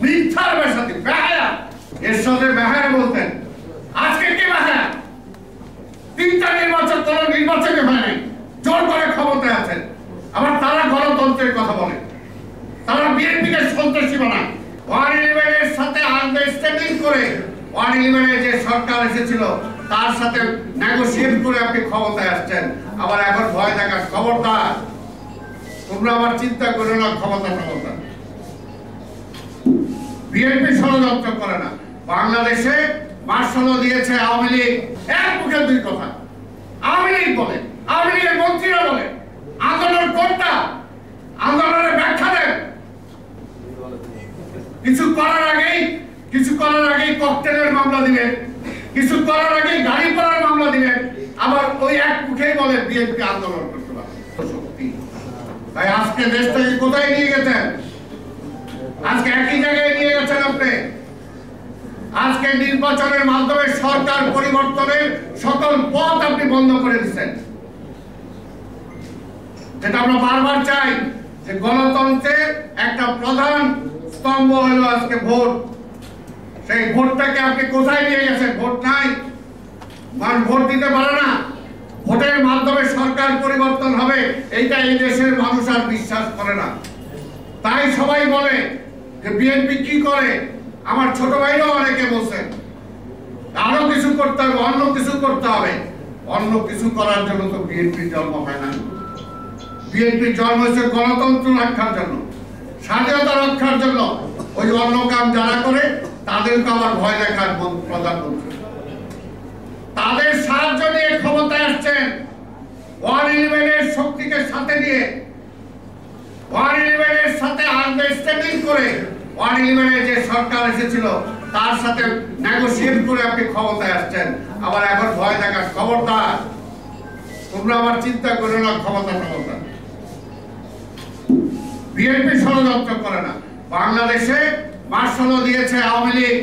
মিথ্যার বেশাতি বেহায়া। এর সাথে বেহায়া বলতেন, আজকে কে বেহায়া? তিনটা নির্বাচন, কোন নির্বাচনে হয় নাই, জোর করে ক্ষমতায় আছেন। আবার তারা গণতন্ত্রের কথা বলে, তারা বিএনপিকে সন্ত্রাসী বানায়। 111-এর সাথে আন্ডারস্ট্যান্ডিং করে 111-এ যে সরকার এসেছিল তার সাথে নেগোশিয়েট করে আপনি ক্ষমতায় আসছেন। আবার এখন ভয় দেখার, খবরদার তোমরা আবার চিন্তা করো না ক্ষমতা। বিএনপি ষড়যন্ত্র করে না। বাংলাদেশে মার্শাল দিয়েছে আওয়ামী লীগ, এক মুখে দুই কথা। আওয়ামী লীগ বলে, আওয়ামী লীগের মন্ত্রীরা বলে আন্দোলন কোনটা, আন্দোলনের ব্যাখ্যা দেন। কিছু করার আগেই ককটেলের মামলা দিবেন, কিছু করার আগেই গাড়ি পড়ার মামলা দিবেন। আবার ওই এক মুখেই বলে বিএনপি আন্দোলন করতে পারে। তাই আজকে দেশটাকে কোথায় নিয়ে গেছেন? আজকে একই জায়গায় নিয়ে গেছেন আপনি। আজকে নির্বাচনের মাধ্যমে সরকার পরিবর্তনের সকল পথ আপনি বন্ধ করে দিচ্ছেন। যেটা আমরা বারবার চাই যে গণতন্ত্রের একটা প্রধান স্তম্ভ হলো আজকে ভোট। সেই ভোটটাকে আপনি কোথায় নিয়ে গেছেন? ভোট নাই, মানুষ ভোট দিতে পারে না। ভোটের মাধ্যমে সরকার পরিবর্তন হবে এইটা এই দেশের মানুষ আর বিশ্বাস করে না। তাই সবাই বলে যে বিএনপি কি করে। আমার ছোট ভাইরাও অনেকে বলছেন আরো কিছু করতে হবে, অন্য কিছু করতে হবে। অন্য কিছু করার জন্য তো বিএনপির জন্ম হয় না। বিএনপির জন্ম হয়েছে গণতন্ত্র রক্ষার জন্য, স্বাধীনতা রক্ষার জন্য। ওই অন্য কাম যারা করে তাদেরকে আবার ভয় দেখার প্রধানমন্ত্রী, তাদের সাহায্য নিয়ে ক্ষমতায় আসছেন। 111-এর শক্তিকে সাথে নিয়ে, 111-এর সাথে আন্ডারস্ট্যান্ডিং করে 111-এ যে সরকার এসেছিল তার সাথে নেগোশিয়েট করে আপনি ক্ষমতায় আসছেন। আবার এখন ভয় দেখার, খবরদার তোমরা আবার চিন্তা করো না ক্ষমতা। বিএনপি ষড়যন্ত্র করে না। বাংলাদেশে মার্শাল দিয়েছে আওয়ামী লীগ।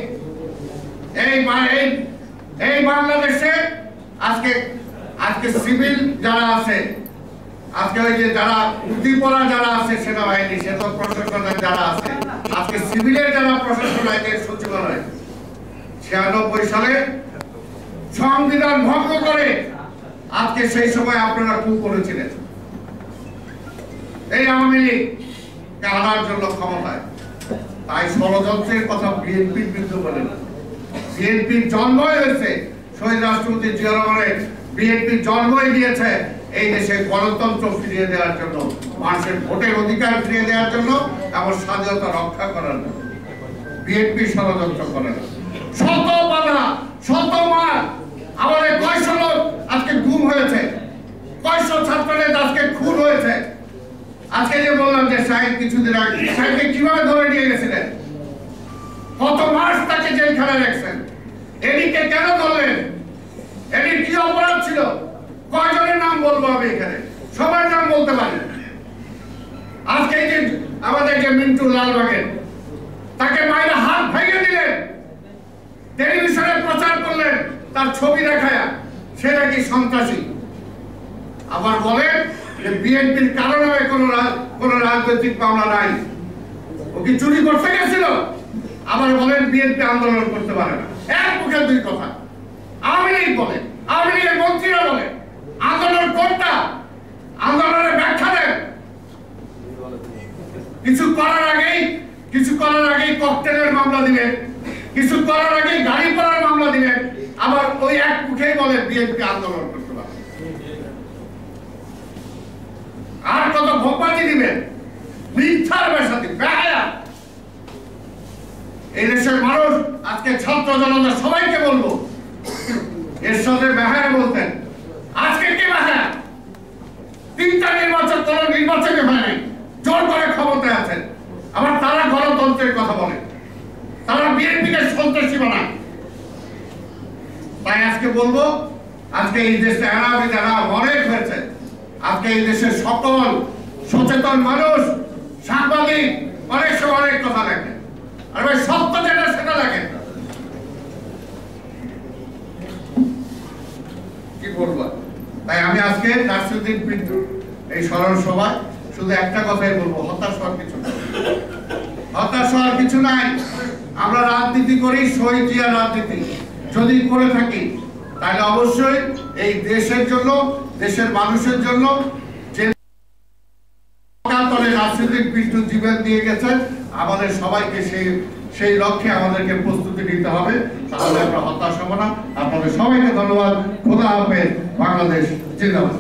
এই বাংলাদেশে আজকে সিভিল যারা আছে, আজকে ওই যে যারা উদ্দীপনা যারা আছে, সেনাবাহিনী, সেনা প্রশাসনের যারা আছে, আজকে সিভিলের যারা প্রশাসন আইনের সচিবালয় 96 সালে সংবিধান ভঙ্গ করে আজকে সেই সময় আপনারা কু করেছিলেন এই আওয়ামী লীগ আনার জন্য ক্ষমতায়। তাই ষড়যন্ত্রের কথা বিএনপির বিরুদ্ধে বলেন। বিএনপির জন্মই হয়েছে শহীদ রাষ্ট্রপতি জিয়া রহমানের, বিএনপির জন্মই দিয়েছে এই দেশে গণতন্ত্র ফিরিয়ে দেওয়ার জন্য, মানুষের ভোটের অধিকার ফিরিয়ে দেওয়ার জন্য এবং স্বাধীনতা রক্ষা করার জন্য। বিএনপি ষড়যন্ত্র করে না। শত বাধা, শত মার, আমাদের কয়শো লোক আজকে গুম হয়েছে, কয়শো ছাত্রদের আজকে খুন হয়েছে। আজকে যে বললাম যে শাহিদ কিছুদিন আগে, শাহিদকে কিভাবে ধরে নিয়ে গেছিলেন, কত মাস তাকে জেলখানায় রাখছেন। এদিকে কেন ধরলেন? এদিকে কি অপরাধ ছিল? কয়জনের নাম বলবো আমি এখানে? সবার নাম বলতে পারি। আজকে এই যে আমাদের যে মিন্টু লালবাগের, তাকে মাইরা হাত ভেঙে দিলেন, টেলিভিশনে প্রচার করলেন তার ছবি দেখায়া সে নাকি সন্ত্রাসী। আবার বলেন যে বিএনপির কারণে কোন রাজনৈতিক মামলা নাই, ও কি চুরি করতে গেছিল? আবার বলেন বিএনপি আন্দোলন করতে পারে না। এক মুখে দুই কথা। আওয়ামী লীগ বলে, আওয়ামী লীগের মন্ত্রীরা বলে আন্দোলন কোনটা, আন্দোলনের ব্যাখ্যা দেন। কিছু করার আগেই ককটেলের মামলা দিবেন, কিছু করার আগেই গাড়ি পড়ার মামলা দিবেন। আবার ওই এক মুখেই বলে বিএনপি আন্দোলন করতে পারে। আর কত ভোপাতি দিবেন? মিথ্যার বেশাতি বেহায়া। এই দেশের মানুষ আজকে ছাত্র জনতা সবাইকে বলবো, এর সাথে বেহায়া বলতেন, আজকে কে বেহায়া? তিনটা নির্বাচন, কোন নির্বাচনে হয় নাই, জোর করে ক্ষমতায় আছেন। আবার তারা গণতন্ত্রের কথা বলে, তারা বিএনপিকে সন্ত্রাসী বানায়। তাই আজকে বলবো, আজকে এই দেশে যারা অনেক হয়েছে, আজকে এই দেশের সকল সচেতন মানুষ, সাংবাদিক অনেক সময় অনেক কথা লেখে, আর ভাই সত্য যেটা সেটা লেখে। কি বলবো? তাই আমি আজকে নাসিরউদ্দিন পিন্টু এই স্মরণ সভায় শুধু একটা কথাই বলবো, হতাশ হওয়ার কিছু না। হতাশ হওয়ার কিছু নাই। আমরা রাজনীতি করি শহীদ জিয়ার রাজনীতি, যদি করে থাকি তাহলে অবশ্যই এই দেশের জন্য, দেশের মানুষের জন্য যে রাজনৈতিক বিদ্যুৎ জীবন দিয়ে গেছে, আমাদের সবাইকে সেই লক্ষ্যে আমাদেরকে প্রস্তুতি নিতে হবে, তাহলে আমরা হতাশ হব না। আপনাদের সবাইকে ধন্যবাদ। খোদা হাফেজ। বাংলাদেশ জিন্দাবাদ।